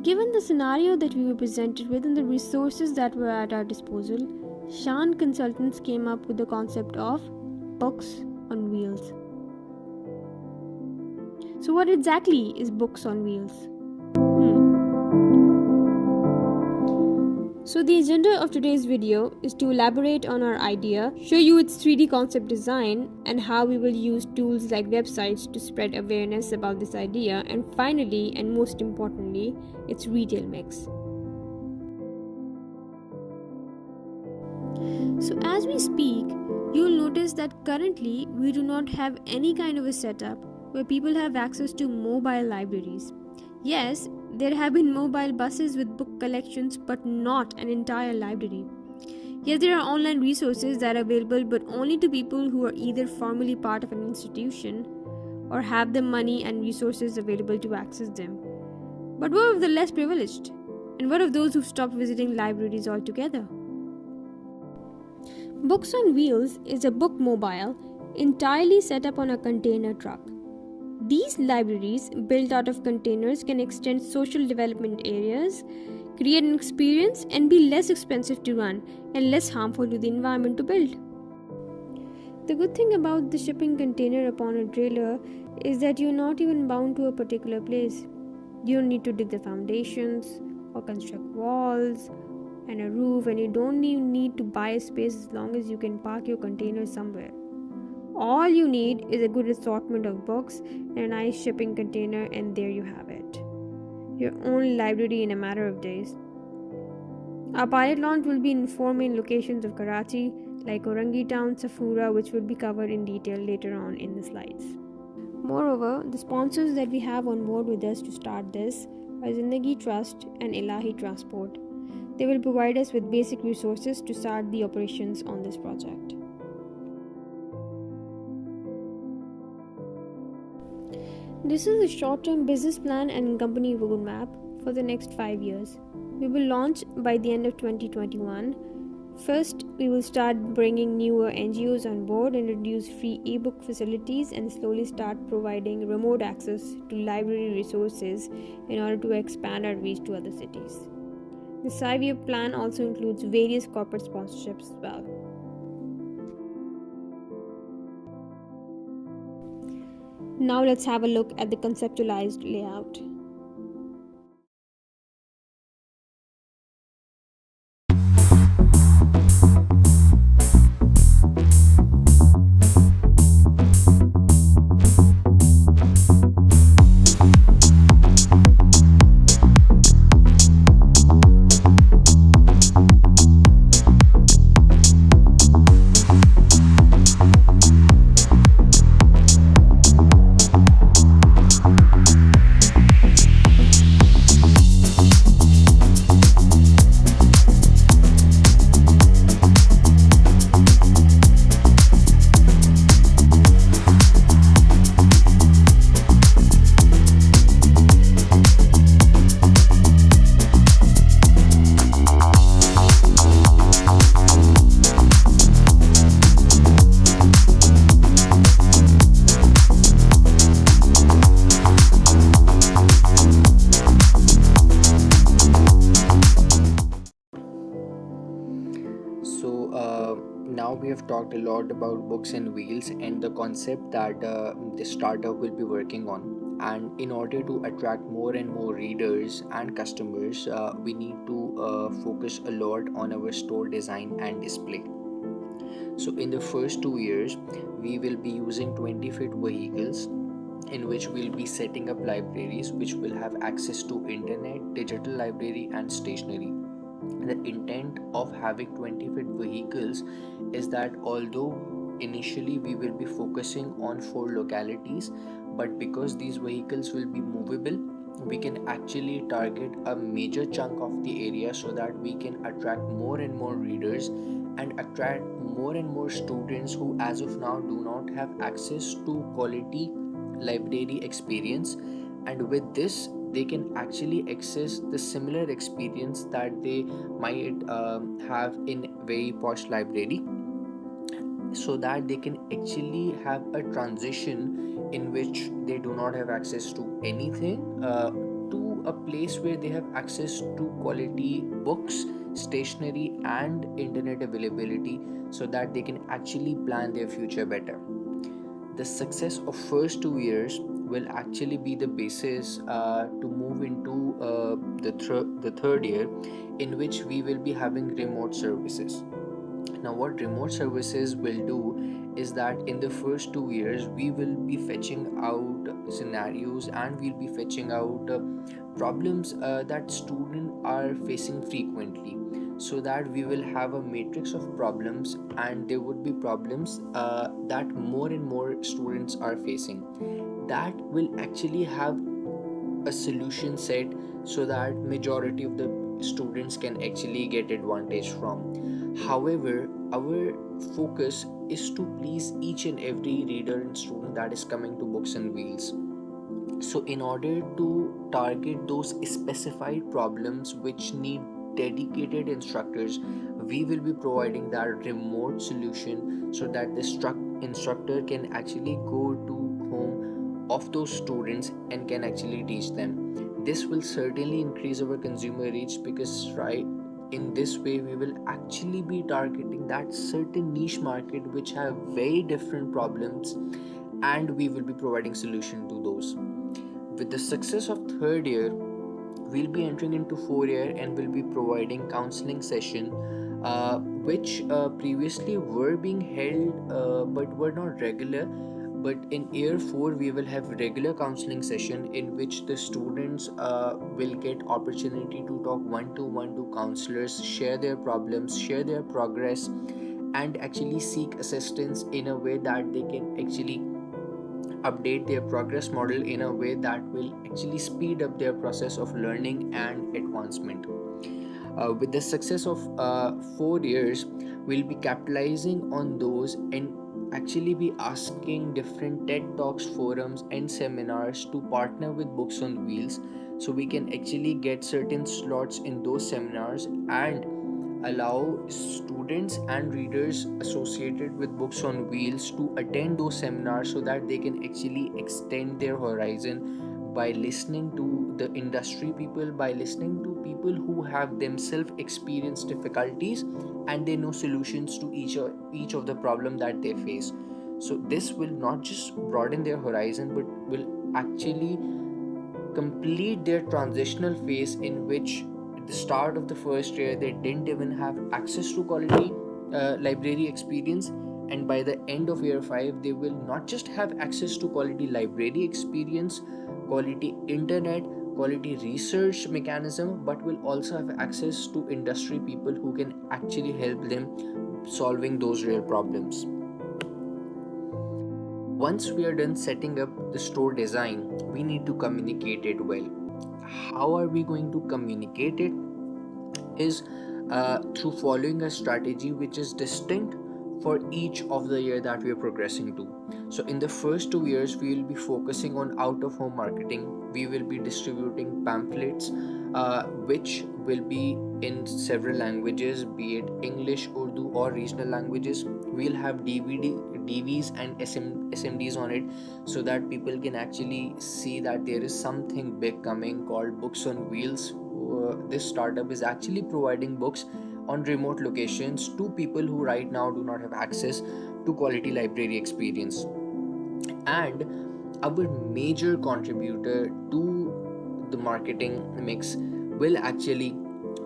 Given the scenario that we were presented with and the resources that were at our disposal, Shan Consultants came up with the concept of books on wheels. So, what exactly is books on wheels? So the agenda of today's video is to elaborate on our idea, show you its 3D concept design, and how we will use tools like websites to spread awareness about this idea, and finally, and most importantly, its retail mix. So as we speak, you'll notice that currently we do not have any kind of a setup where people have access to mobile libraries. Yes, there have been mobile buses with book collections, but not an entire library. Yes, there are online resources that are available, but only to people who are either formally part of an institution or have the money and resources available to access them. But what of the less privileged? And what of those who've stopped visiting libraries altogether? Books on Wheels is a book mobile entirely set up on a container truck. These libraries, built out of containers, can extend social development areas, create an experience, and be less expensive to run and less harmful to the environment to build. The good thing about the shipping container upon a trailer is that you're not even bound to a particular place. You don't need to dig the foundations or construct walls and a roof, and you don't even need to buy a space as long as you can park your container somewhere. All you need is a good assortment of books and a nice shipping container, and there you have it. Your own library in a matter of days. Our pilot launch will be in 4 main locations of Karachi, like Orangi Town, Safura, which will be covered in detail later on in the slides. Moreover, the sponsors that we have on board with us to start this are Zindagi Trust and Elahi Transport. They will provide us with basic resources to start the operations on this project. This is a short-term business plan and company roadmap for the next 5 years. We will launch by the end of 2021. First, we will start bringing newer NGOs on board, introduce free ebook facilities, and slowly start providing remote access to library resources in order to expand our reach to other cities. This 5-year plan also includes various corporate sponsorships as well. Now let's have a look at the conceptualized layout. Now we have talked a lot about books and wheels and the concept that the startup will be working on. And in order to attract more and more readers and customers, we need to focus a lot on our store design and display. So in the first 2 years, we will be using 20-foot vehicles in which we'll be setting up libraries which will have access to internet, digital library, and stationery. The intent of having 20-foot vehicles is that although initially we will be focusing on 4 localities, but because these vehicles will be movable, we can actually target a major chunk of the area so that we can attract more and more readers and attract more and more students who as of now do not have access to quality library experience, and with this they can actually access the similar experience that they might have in very posh library, so that they can actually have a transition in which they do not have access to anything to a place where they have access to quality books, stationery, and internet availability, so that they can actually plan their future better. The success of first 2 years will actually be the basis to move into the third year, in which we will be having remote services. Now, what remote services will do is that in the first 2 years, we will be fetching out scenarios, and we'll be fetching out problems that students are facing frequently, so that we will have a matrix of problems, and there would be problems that more and more students are facing, that will actually have a solution set, so that majority of the students can actually get advantage from. However, our focus is to please each and every reader and student that is coming to Books and Wheels. So in order to target those specified problems which need dedicated instructors, we will be providing that remote solution, so that the instructor can actually go to home of those students and can actually teach them. This will certainly increase our consumer reach, because right in this way we will actually be targeting that certain niche market which have very different problems, and we will be providing solution to those. With the success of third year, we'll be entering into 4 year, and we'll be providing counseling session, which previously were being held but were not regular. But in year 4, we will have regular counseling session, in which the students will get opportunity to talk one to one to counselors, share their problems, share their progress, and actually seek assistance in a way that they can actually update their progress model in a way that will actually speed up their process of learning and advancement. With the success of 4 years, we'll be capitalizing on those, and actually be asking different TED Talks, forums, and seminars to partner with Books on Wheels, so we can actually get certain slots in those seminars, and allow students and readers associated with Books on Wheels to attend those seminars, so that they can actually extend their horizon by listening to the industry people, by listening to people who have themselves experienced difficulties, and they know solutions to each of the problem that they face. So this will not just broaden their horizon, but will actually complete their transitional phase, in which at the start of the first year they didn't even have access to quality library experience, and by the end of year 5 they will not just have access to quality library experience, quality internet, quality research mechanism, but will also have access to industry people who can actually help them solving those real problems. Once we are done setting up the store design, we need to communicate it well. How are we going to communicate it? Is through following a strategy which is distinct for each of the year that we are progressing to. So in the first 2 years, we will be focusing on out of home marketing. We will be distributing pamphlets, which will be in several languages, be it English, Urdu, or regional languages. We'll have DVs and SMDs on it, so that people can actually see that there is something big coming called Books on Wheels. This startup is actually providing books on remote locations to people who right now do not have access to quality library experience. And our major contributor to the marketing mix will actually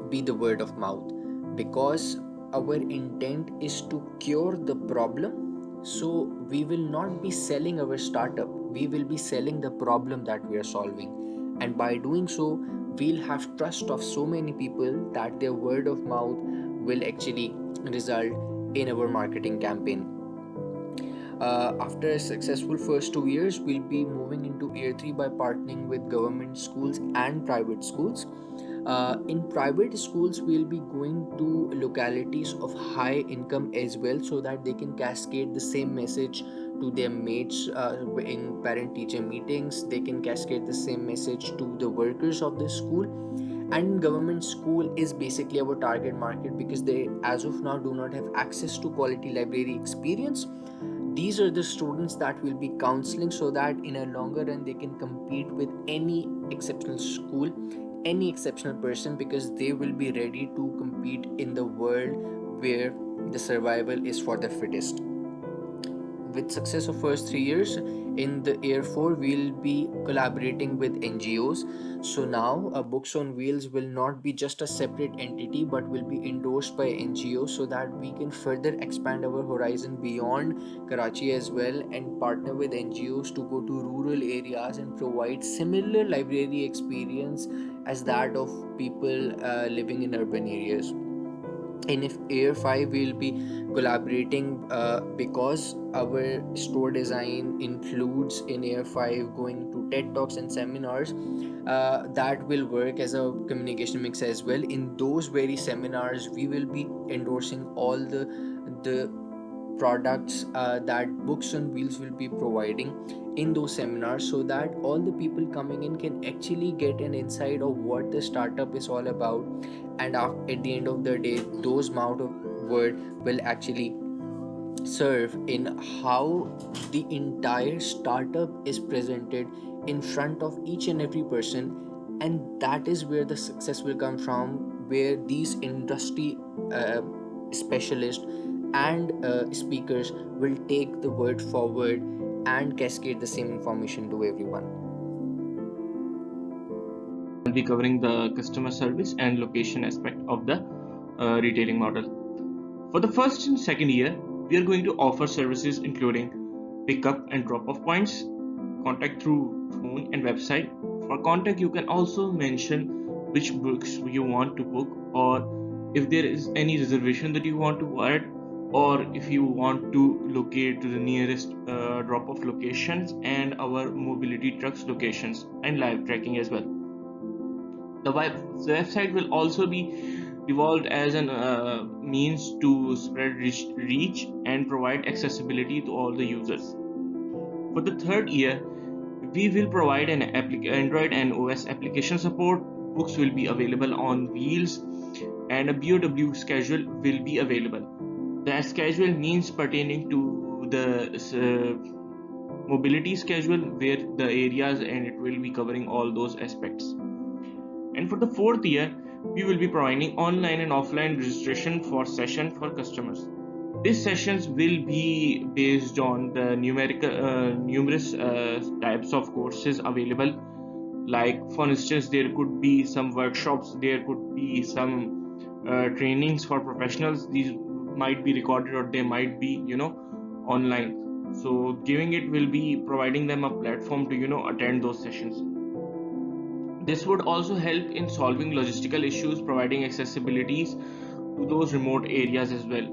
be the word of mouth, because our intent is to cure the problem. So we will not be selling our startup, we will be selling the problem that we are solving, and by doing so we'll have trust of so many people that their word of mouth will actually result in our marketing campaign. After a successful first 2 years, we'll be moving into year 3 by partnering with government schools and private schools. In private schools, we'll be going to localities of high income as well, so that they can cascade the same message to their mates in parent teacher meetings. They can cascade the same message to the workers of the school. And government school is basically our target market, because they as of now do not have access to quality library experience. These are the students that will be counseling, so that in a longer run they can compete with any exceptional school, any exceptional person, because they will be ready to compete in the world where the survival is for the fittest. With success of first 3 years in the Air Force, we'll be collaborating with NGOs. So now Books on Wheels will not be just a separate entity, but will be endorsed by NGOs, so that we can further expand our horizon beyond Karachi as well, and partner with NGOs to go to rural areas and provide similar library experience as that of people living in urban areas. And if Air 5 will be collaborating, because our store design includes in Air 5 going to TED Talks and seminars, that will work as a communication mix as well. In those very seminars we will be endorsing all the products that Books on Wheels will be providing in those seminars, so that all the people coming in can actually get an insight of what the startup is all about. And at the end of the day, those amount of word will actually serve in how the entire startup is presented in front of each and every person. And that is where the success will come from, where these industry uh, specialists and speakers will take the word forward and cascade the same information to everyone. Will be covering the customer service and location aspect of the retailing model. For the first and second year, we are going to offer services including pickup and drop off points, contact through phone and website. For contact, you can also mention which books you want to book, or if there is any reservation that you want to add, or if you want to locate to the nearest drop off locations and our mobility trucks locations and live tracking as well. The website will also be evolved as an means to spread reach and provide accessibility to all the users. For the third year, we will provide an Android and OS application support. Books will be available on wheels, and a BOW schedule will be available. The schedule means pertaining to the mobility schedule, where the areas, and it will be covering all those aspects. And for the fourth year, we will be providing online and offline registration for session for customers. These sessions will be based on the numerous types of courses available. Like for instance, there could be some workshops, there could be some trainings for professionals. These might be recorded or they might be, online. So giving it will be providing them a platform to, attend those sessions. This would also help in solving logistical issues, providing accessibilities to those remote areas as well.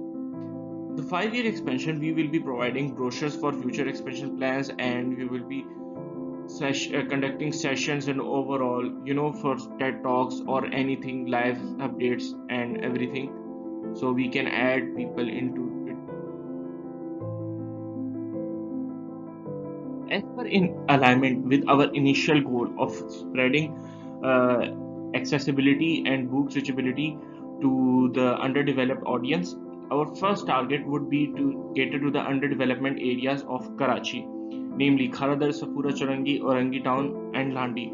The 5-year expansion, we will be providing brochures for future expansion plans, and we will be conducting sessions and overall, for TED Talks or anything, live updates and everything. So we can add people into it. As per in alignment with our initial goal of spreading accessibility and book reachability to the underdeveloped audience, our first target would be to cater to the underdevelopment areas of Karachi, namely Kharadar, Safura, Charangi, Orangi Town, and Landi,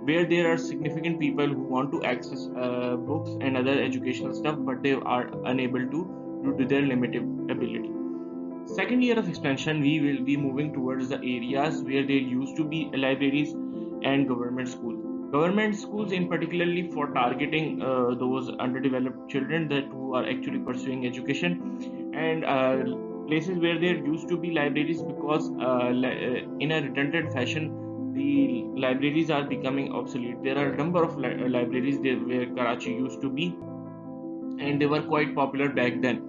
where there are significant people who want to access books and other educational stuff, but they are unable to due to their limited ability. Second year of expansion, we will be moving towards the areas where there used to be libraries and government schools. Government schools, in particularly for targeting those underdeveloped children that who are actually pursuing education, and places where there used to be libraries, because in a redundant fashion, the libraries are becoming obsolete. There are a number of libraries there where Karachi used to be, and they were quite popular back then,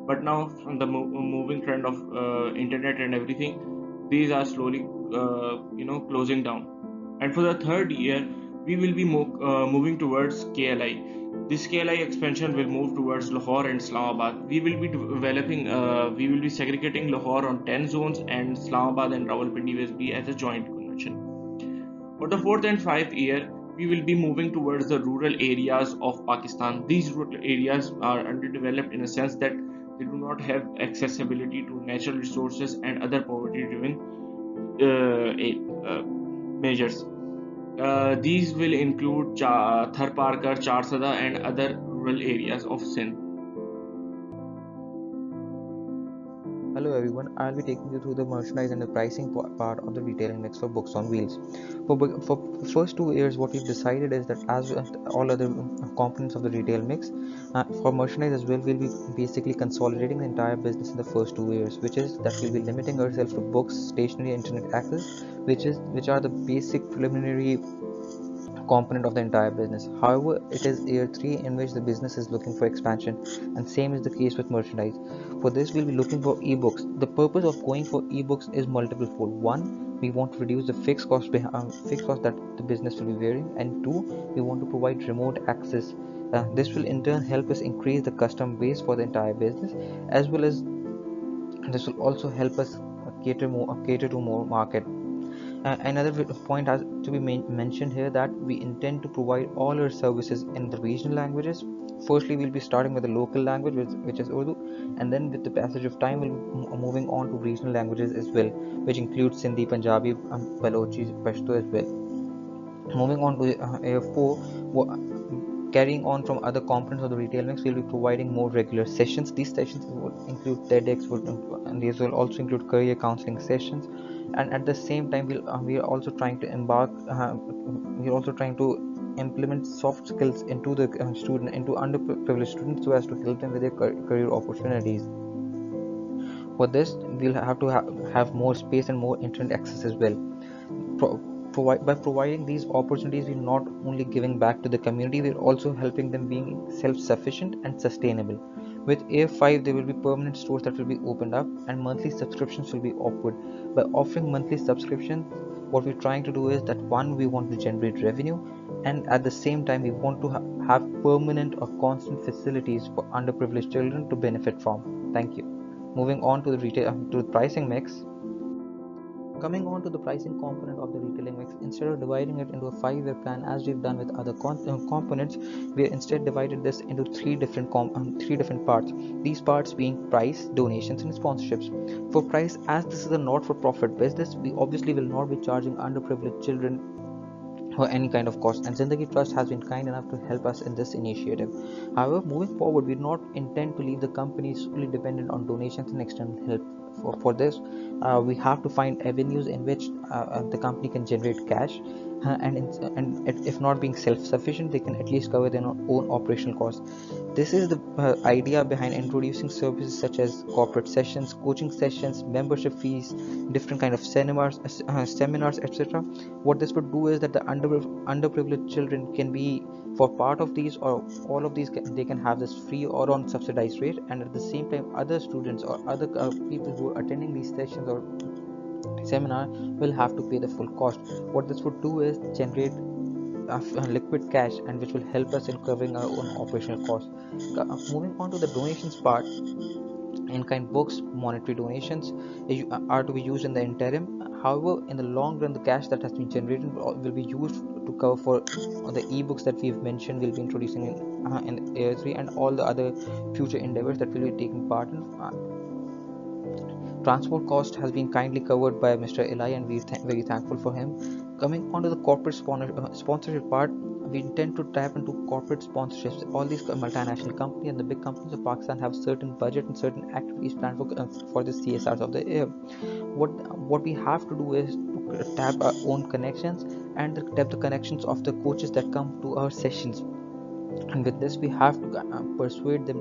but now from the moving trend of internet and everything, these are slowly closing down. And for the third year, we will be moving towards KLI. This KLI expansion will move towards Lahore and Islamabad. We will be developing we will be segregating Lahore on 10 zones, and Islamabad and Rawalpindi will be as a joint convention. For the fourth and fifth year, we will be moving towards the rural areas of Pakistan. These rural areas are underdeveloped in a sense that they do not have accessibility to natural resources and other poverty driven measures. These will include Tharparkar, Charsada, and other rural areas of Sindh. Hello everyone, I'll be taking you through the merchandise and the pricing part of the retailing mix for books on wheels. For first 2 years, what we've decided is that as with all other components of the retail mix, for merchandise as well, we'll be basically consolidating the entire business in the first 2 years, which is that we'll be limiting ourselves to books, stationery, internet access, which are the basic preliminary component of the entire business. However, it is year 3 in which the business is looking for expansion, and same is the case with merchandise. For this, we'll be looking for ebooks. The purpose of going for ebooks is multiple fold. One, we want to reduce the fixed cost that the business will be bearing, and two, we want to provide remote access. This will in turn help us increase the customer base for the entire business, as well as this will also help us cater to more market. Another point has to be mentioned here that we intend to provide all our services in the regional languages. Firstly, we'll be starting with the local language, which is Urdu, and then with the passage of time, we'll be moving on to regional languages as well, which includes Sindhi, Punjabi, Balochi, Pashto as well. Moving on to AF4, carrying on from other components of the retail mix, we'll be providing more regular sessions. These sessions will include TEDx, and these will also include career counseling sessions. And at the same time, we are also trying to implement soft skills into the into underprivileged students, so as to help them with their career opportunities. For this, we'll have to have more space and more internet access as well. By providing these opportunities, we're not only giving back to the community, we're also helping them being self-sufficient and sustainable. With AF5, there will be permanent stores that will be opened up, and monthly subscriptions will be offered. By offering monthly subscriptions, what we're trying to do is that one, we want to generate revenue, and at the same time, we want to have permanent or constant facilities for underprivileged children to benefit from. Thank you. Moving on to the pricing mix. Coming on to the pricing component of the retailing mix, instead of dividing it into a 5-year plan as we've done with other components, we instead divided this into three different parts. These parts being price, donations, and sponsorships. For price, as this is a not-for-profit business, we obviously will not be charging underprivileged children or any kind of cost, and Zindagi Trust has been kind enough to help us in this initiative. However, moving forward, we do not intend to leave the company solely dependent on donations and external help. For this, we have to find avenues in which the company can generate cash, and if not being self-sufficient, they can at least cover their own operational costs. This is the idea behind introducing services such as corporate sessions, coaching sessions, membership fees, different kind of seminars, etc. What this would do is that the underprivileged children can be, for part of these or all of these, they can have this free or on subsidized rate, and at the same time, other students or other people who are attending these sessions or seminar will have to pay the full cost. What this would do is generate liquid cash, and which will help us in covering our own operational costs. Moving on to the donations part, in-kind books, monetary donations are to be used in the interim. However, in the long run, the cash that has been generated will be used to cover for the ebooks that we've mentioned we'll be introducing in Air 3, and all the other future endeavors that we'll be taking part in. Transport cost has been kindly covered by Mr. Eli, and we're very thankful for him. Coming on to the corporate sponsorship part, we intend to tap into corporate sponsorships. All these multinational companies and the big companies of Pakistan have certain budget and certain activities planned for the CSRs of the year. What we have to do is to tap our own connections and tap the connections of the coaches that come to our sessions, and with this we have to persuade them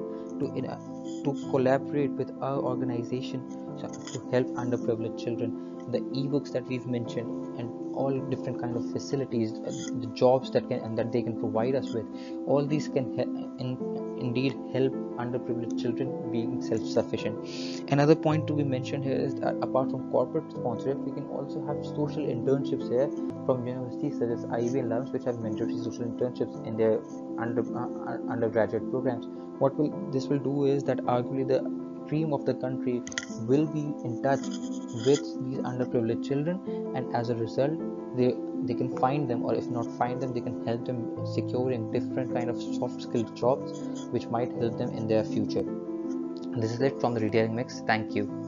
to collaborate with our organization to help underprivileged children. The ebooks that we've mentioned and all different kind of facilities, the jobs that they can provide us with, all these can indeed help underprivileged children being self-sufficient. Another point to be mentioned here is that apart from corporate sponsorship, we can also have social internships here from universities such as Ivy and Lums, which have mandatory social internships in their undergraduate programs. This will do is that arguably the dream of the country will be in touch with these underprivileged children, and as a result, they can find them, or if not find them, they can help them securing different kind of soft skilled jobs which might help them in their future. This is it from the Retailing Mix. Thank you.